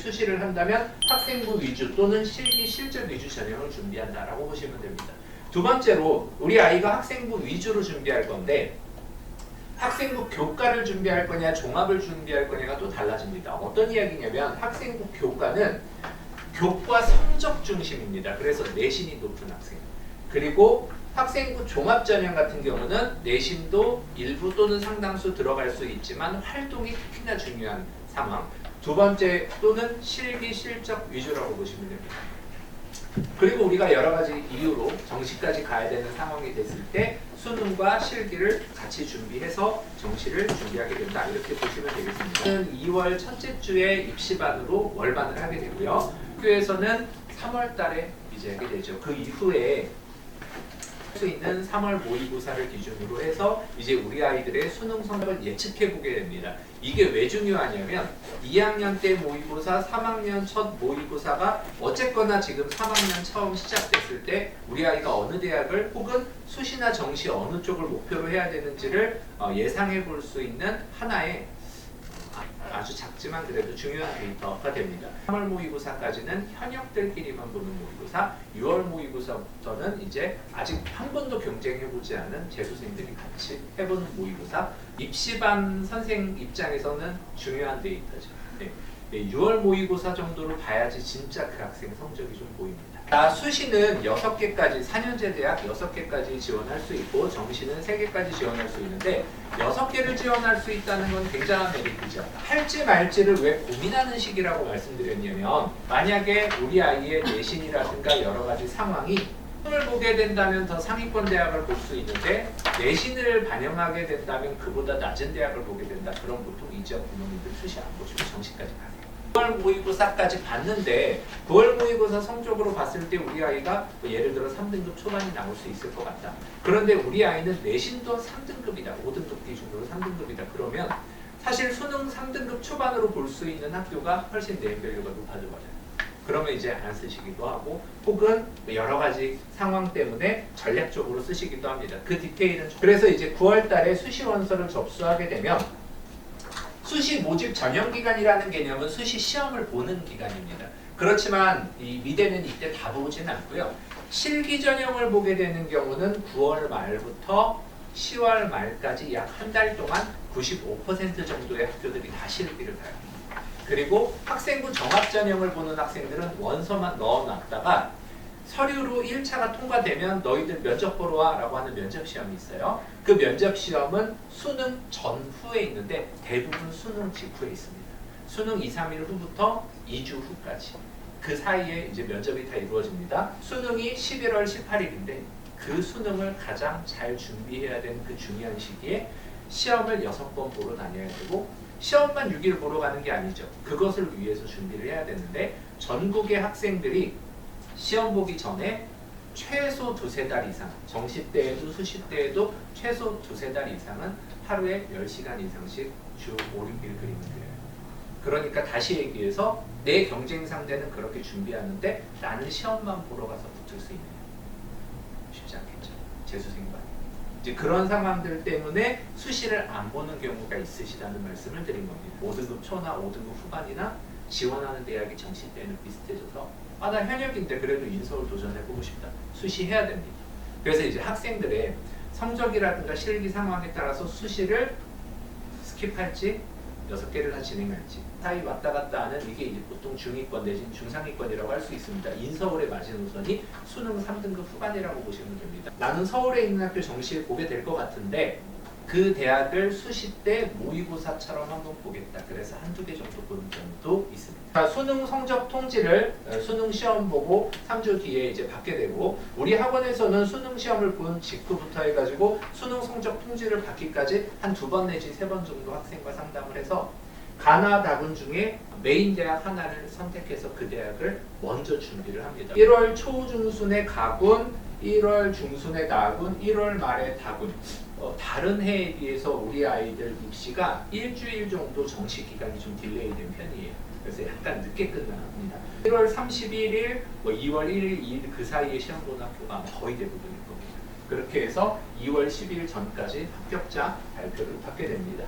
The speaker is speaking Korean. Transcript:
수시를 한다면 학생부 위주 또는 실기 실전 위주 전형을 준비한다라고 보시면 됩니다. 두 번째로 우리 아이가 학생부 위주로 준비할 건데 학생부 교과를 준비할 거냐 종합을 준비할 거냐가 또 달라집니다. 어떤 이야기냐면 학생부 교과는 교과 성적 중심입니다. 그래서 내신이 높은 학생. 그리고 학생부 종합전형 같은 경우는 내신도 일부 또는 상당수 들어갈 수 있지만 활동이 특히나 중요한 상황. 두 번째 또는 실기 실적 위주라고 보시면 됩니다. 그리고 우리가 여러 가지 이유로 정시까지 가야 되는 상황이 됐을 때 수능과 실기를 같이 준비해서 정시를 준비하게 된다. 이렇게 보시면 되겠습니다. 2월 첫째 주에 입시반으로 월반을 하게 되고요. 학교에서는 3월 달에 이제 하게 되죠. 그 이후에 할 수 있는 3월 모의고사를 기준으로 해서 이제 우리 아이들의 수능 성적을 예측해 보게 됩니다. 이게 왜 중요하냐면 2학년 때 모의고사, 3학년 첫 모의고사가 어쨌거나 지금 3학년 처음 시작됐을 때 우리 아이가 어느 대학을 혹은 수시나 정시 어느 쪽을 목표로 해야 되는지를 예상해 볼 수 있는 하나의 아주 작지만 그래도 중요한 데이터가 됩니다. 3월 모의고사까지는 현역들끼리만 보는 모의고사, 6월 모의고사부터는 이제 아직 한 번도 경쟁해보지 않은 재수생들이 같이 해보는 모의고사. 입시반 선생 입장에서는 중요한 데이터죠. 네. 6월 모의고사 정도로 봐야지 진짜 그 학생 성적이 좀 보입니다. 수시는 6개까지 4년제 대학 6개까지 지원할 수 있고 정시는 3개까지 지원할 수 있는데 6개를 지원할 수 있다는 건 굉장한 메리트죠. 할지 말지를 왜 고민하는 시기라고 말씀드렸냐면 만약에 우리 아이의 내신이라든가 여러 가지 상황이 수능을 보게 된다면 더 상위권 대학을 볼 수 있는데 내신을 반영하게 된다면 그보다 낮은 대학을 보게 된다. 그럼 보통 이 지역 부모님들 수시 안 보시고 정시까지 가세요. 9월 모의고사까지 봤는데 9월 모의고사 성적으로 봤을 때 우리 아이가 예를 들어 3등급 초반이 나올 수 있을 것 같다. 그런데 우리 아이는 내신도 3등급이다. 5등급 기준으로 3등급이다. 그러면 사실 수능 3등급 초반으로 볼 수 있는 학교가 훨씬 내연별료가 높아져버려요. 그러면 이제 안 쓰시기도 하고 혹은 여러 가지 상황 때문에 전략적으로 쓰시기도 합니다. 그 디테일은 그래서 이제 9월 달에 수시 원서를 접수하게 되면 수시 모집 전형 기간이라는 개념은 수시 시험을 보는 기간입니다. 그렇지만 이 미대는 이때 다 보진 않고요. 실기 전형을 보게 되는 경우는 9월 말부터 10월 말까지 약 한 달 동안 95% 정도의 학교들이 다 실기를 가요. 그리고 학생부 종합전형을 보는 학생들은 원서만 넣어놨다가 서류로 1차가 통과되면 너희들 면접 보러 와 라고 하는 면접시험이 있어요. 그 면접시험은 수능 전후에 있는데 대부분 수능 직후에 있습니다. 수능 2, 3일 후부터 2주 후까지 그 사이에 이제 면접이 다 이루어집니다. 수능이 11월 18일인데 그 수능을 가장 잘 준비해야 되는 그 중요한 시기에 시험을 6번 보러 다녀야 되고 시험만 6일 보러 가는 게 아니죠. 그것을 위해서 준비를 해야 되는데 전국의 학생들이 시험 보기 전에 최소 2-3달 이상, 정시 때에도 수시 때에도 최소 2-3달 이상은 하루에 10시간 이상씩 주 5, 6일 그림을 그려요. 그러니까 다시 얘기해서 내 경쟁 상대는 그렇게 준비하는데 나는 시험만 보러 가서 붙을 수 있느냐? 쉽지 않겠죠. 재수생반. 이제 그런 상황들 때문에 수시를 안 보는 경우가 있으시다는 말씀을 드린 겁니다. 5등급 초나 5등급 후반이나 지원하는 대학이 정시 때는 비슷해져서 나 현역인데 그래도 인서울 도전해보고 싶다. 수시 해야 됩니다. 그래서 이제 학생들의 성적이라든가 실기 상황에 따라서 수시를 스킵할지 6개를 다 진행할지 사이 왔다 갔다 하는 이게 이제 보통 중위권 내지는 중상위권이라고 할 수 있습니다. 인서울의 마지노선이 수능 3등급 후반이라고 보시면 됩니다. 나는 서울에 있는 학교 정시에 보게 될 것 같은데 그 대학을 수시 때 모의고사처럼 한번 보겠다. 그래서 한두 개 정도 보는 경우도 있습니다. 수능 성적 통지를 수능 시험 보고 3주 뒤에 이제 받게 되고 우리 학원에서는 수능 시험을 본 직후부터 해가지고 수능 성적 통지를 받기까지 한 2번 내지 3번 정도 학생과 상담을 해서 가나 다군 중에 메인 대학 하나를 선택해서 그 대학을 먼저 준비를 합니다. 1월 초중순에 가군, 1월 중순에 나군, 1월 말에 다군. 다른 해에 비해서 우리 아이들 입시가 일주일 정도 정시 기간이 좀 딜레이된 편이에요. 그래서 약간 늦게 끝납니다. 1월 31일, 2월 1일, 2일 그 사이에 시험 보는 학교가 거의 대부분일 겁니다. 그렇게 해서 2월 10일 전까지 합격자 발표를 받게 됩니다.